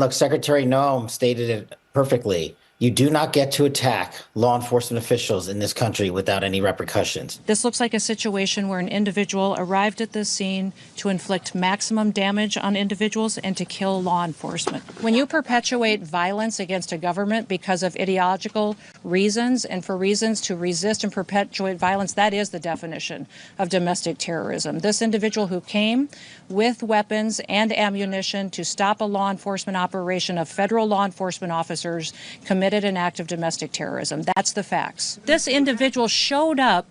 Look, Secretary Noem stated it perfectly. You do not get to attack law enforcement officials in this country without any repercussions. This looks like a situation where an individual arrived at this scene to inflict maximum damage on individuals and to kill law enforcement. When you perpetuate violence against a government because of ideological reasons and for reasons to resist and perpetuate violence, that is the definition of domestic terrorism. This individual who came with weapons and ammunition to stop a law enforcement operation of federal law enforcement officers committed an act of domestic terrorism. That's the facts. This individual showed up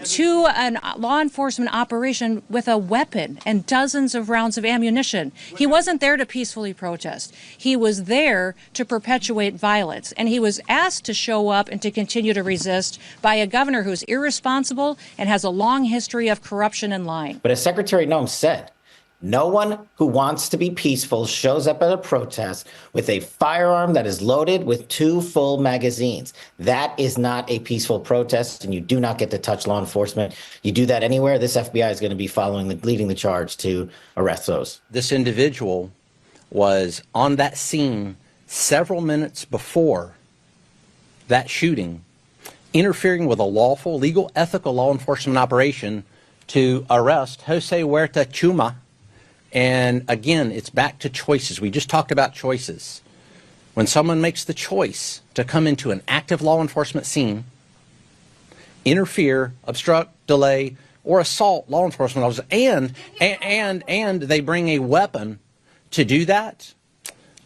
to a law enforcement operation with a weapon and dozens of rounds of ammunition. He wasn't there to peacefully protest. He was there to perpetuate violence. And he was asked to show up and to continue to resist by a governor who's irresponsible and has a long history of corruption and lying. But as Secretary Noem said, no one who wants to be peaceful shows up at a protest with a firearm that is loaded with 2 full magazines. That is not a peaceful protest, and you do not get to touch law enforcement. You do that anywhere, this FBI is going to be leading the charge to arrest those. This individual was on that scene several minutes before that shooting, interfering with a lawful, legal, ethical law enforcement operation to arrest Jose Huerta Chuma. And again, it's back to choices. We just talked about choices. When someone makes the choice to come into an active law enforcement scene, interfere, obstruct, delay, or assault law enforcement officers, and they bring a weapon to do that,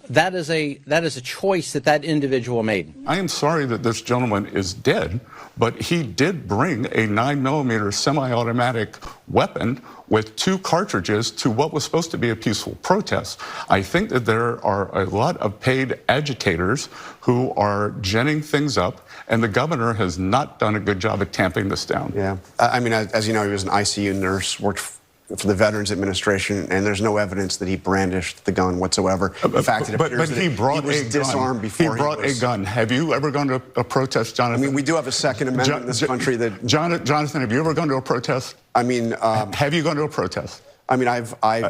that is a choice that individual made. I am sorry that this gentleman is dead, but he did bring a 9mm semi-automatic weapon with 2 cartridges to what was supposed to be a peaceful protest. I think that there are a lot of paid agitators who are ginning things up, and the governor has not done a good job at tamping this down. Yeah, I mean, as you know, he was an ICU nurse, worked for the Veterans Administration, and there's no evidence that he brandished the gun whatsoever. In fact, it appears that he was disarmed before he brought a gun. Have you ever gone to a protest, Jonathan? I mean, we do have a Second Amendment in this country that... Jonathan, have you ever gone to a protest? I mean... have you gone to a protest? I mean,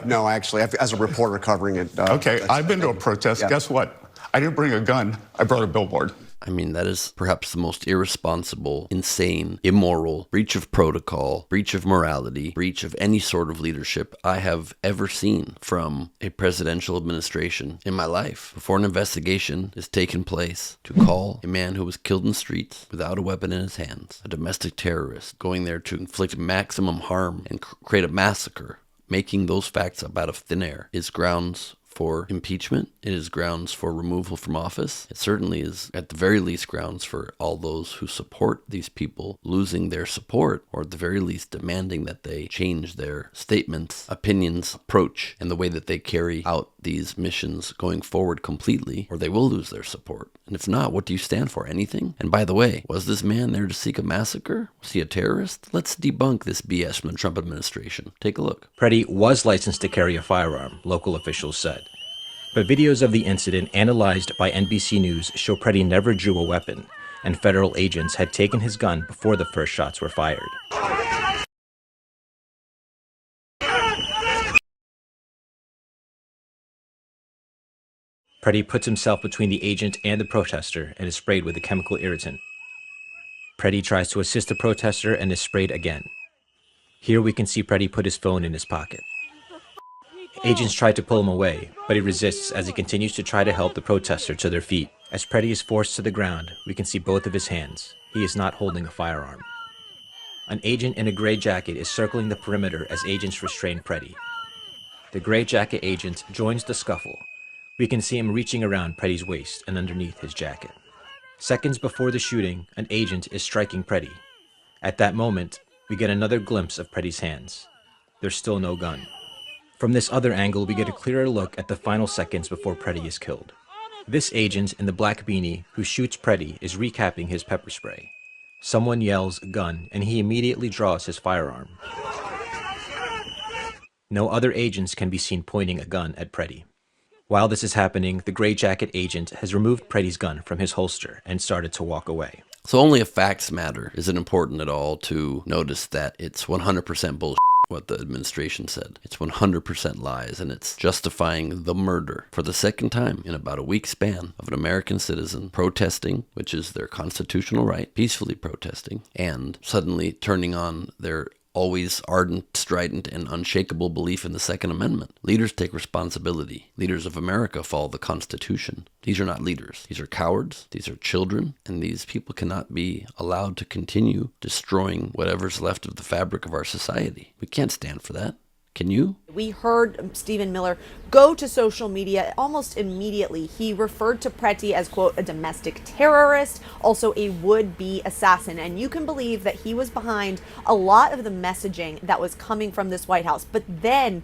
no, actually, as a reporter covering it. Okay, I've been to a protest. Yeah. Guess what? I didn't bring a gun. I brought a billboard. I mean, that is perhaps the most irresponsible, insane, immoral, breach of protocol, breach of morality, breach of any sort of leadership I have ever seen from a presidential administration in my life. Before an investigation is taken place, to call a man who was killed in the streets without a weapon in his hands, a domestic terrorist, going there to inflict maximum harm and create a massacre, making those facts up out of thin air, is grounds for impeachment. It is grounds for removal from office. It certainly is, at the very least, grounds for all those who support these people losing their support, or at the very least demanding that they change their statements, opinions, approach, and the way that they carry out these missions going forward completely, or they will lose their support. And if not, what do you stand for? Anything? And by the way, was this man there to seek a massacre? Was he a terrorist? Let's debunk this BS from the Trump administration. Take a look. Pretti was licensed to carry a firearm, local officials said. But videos of the incident analyzed by NBC News show Pretti never drew a weapon, and federal agents had taken his gun before the first shots were fired. Pretti puts himself between the agent and the protester and is sprayed with a chemical irritant. Pretti tries to assist the protester and is sprayed again. Here we can see Pretti put his phone in his pocket. Agents try to pull him away, but he resists as he continues to try to help the protester to their feet. As Pretti is forced to the ground, we can see both of his hands. He is not holding a firearm. An agent in a gray jacket is circling the perimeter as agents restrain Pretti. The gray jacket agent joins the scuffle. We can see him reaching around Pretti's waist and underneath his jacket. Seconds before the shooting, an agent is striking Pretti. At that moment, we get another glimpse of Pretti's hands. There's still no gun. From this other angle, we get a clearer look at the final seconds before Pretti is killed. This agent in the black beanie who shoots Pretti is recapping his pepper spray. Someone yells, "Gun," and he immediately draws his firearm. No other agents can be seen pointing a gun at Pretti. While this is happening, the gray jacket agent has removed Pretti's gun from his holster and started to walk away. So only if facts matter is it important at all to notice that it's 100% bullshit what the administration said. It's 100% lies, and it's justifying the murder for the second time in about a week span of an American citizen protesting, which is their constitutional right, peacefully protesting, and suddenly turning on their always ardent, strident, and unshakable belief in the Second Amendment. Leaders take responsibility. Leaders of America follow the Constitution. These are not leaders. These are cowards. These are children. And these people cannot be allowed to continue destroying whatever's left of the fabric of our society. We can't stand for that. Can you? We heard Stephen Miller go to social media almost immediately. He referred to Pretti as, quote, a domestic terrorist, also a would-be assassin. And you can believe that he was behind a lot of the messaging that was coming from this White House. But then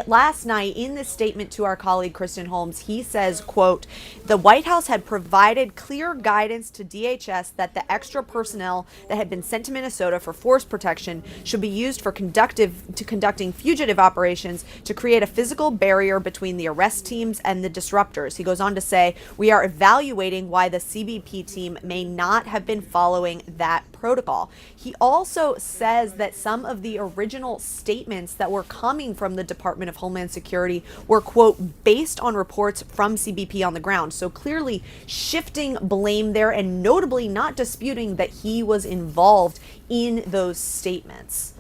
last night in this statement to our colleague Kristen Holmes, he says, quote, the White House had provided clear guidance to DHS that the extra personnel that had been sent to Minnesota for force protection should be used for conducting fugitive operations to create a physical barrier between the arrest teams and the disruptors. He goes on to say, we are evaluating why the CBP team may not have been following that protocol. He also says that some of the original statements that were coming from the Department of Homeland Security were, quote, based on reports from CBP on the ground. So clearly shifting blame there and notably not disputing that he was involved in those statements.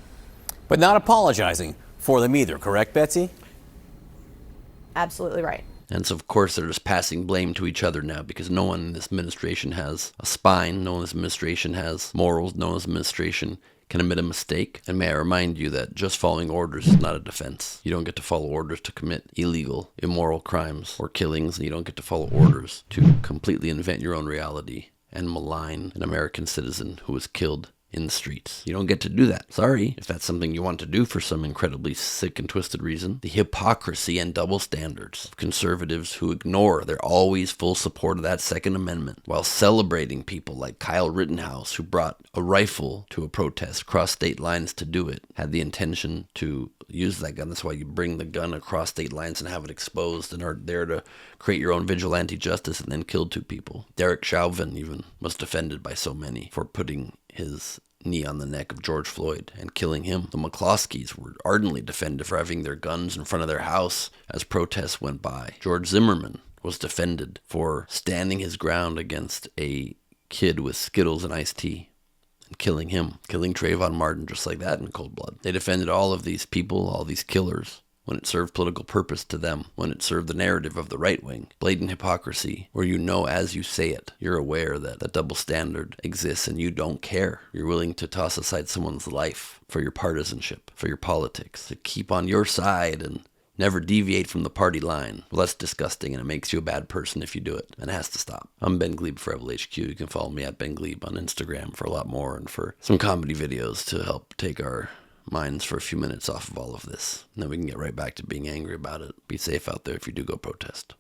But not apologizing for them either, correct, Betsy? Absolutely right. And so, of course, they're just passing blame to each other now because no one in this administration has a spine, no one in this administration has morals, no one in this administration can admit a mistake. And may I remind you that just following orders is not a defense. You don't get to follow orders to commit illegal, immoral crimes or killings, and you don't get to follow orders to completely invent your own reality and malign an American citizen who was killed in the streets. You don't get to do that. Sorry, if that's something you want to do for some incredibly sick and twisted reason. The hypocrisy and double standards of conservatives who ignore their always full support of that Second Amendment while celebrating people like Kyle Rittenhouse, who brought a rifle to a protest across state lines to do it, had the intention to use that gun. That's why you bring the gun across state lines and have it exposed and are there to create your own vigilante justice and then kill two people. Derek Chauvin even was defended by so many for putting his knee on the neck of George Floyd and killing him. The McCloskeys were ardently defended for having their guns in front of their house as protests went by. George Zimmerman was defended for standing his ground against a kid with Skittles and iced tea and killing him, killing Trayvon Martin just like that in cold blood. They defended all of these people, all these killers, when it served political purpose to them, when it served the narrative of the right wing. Blatant hypocrisy, where you know as you say it, you're aware that that double standard exists and you don't care. You're willing to toss aside someone's life for your partisanship, for your politics, to keep on your side and never deviate from the party line. Well, that's disgusting, and it makes you a bad person if you do it, and it has to stop. I'm Ben Gleib for Rebel HQ. You can follow me at Ben Gleib on Instagram for a lot more and for some comedy videos to help take our minds for a few minutes off of all of this. And then we can get right back to being angry about it. Be safe out there if you do go protest.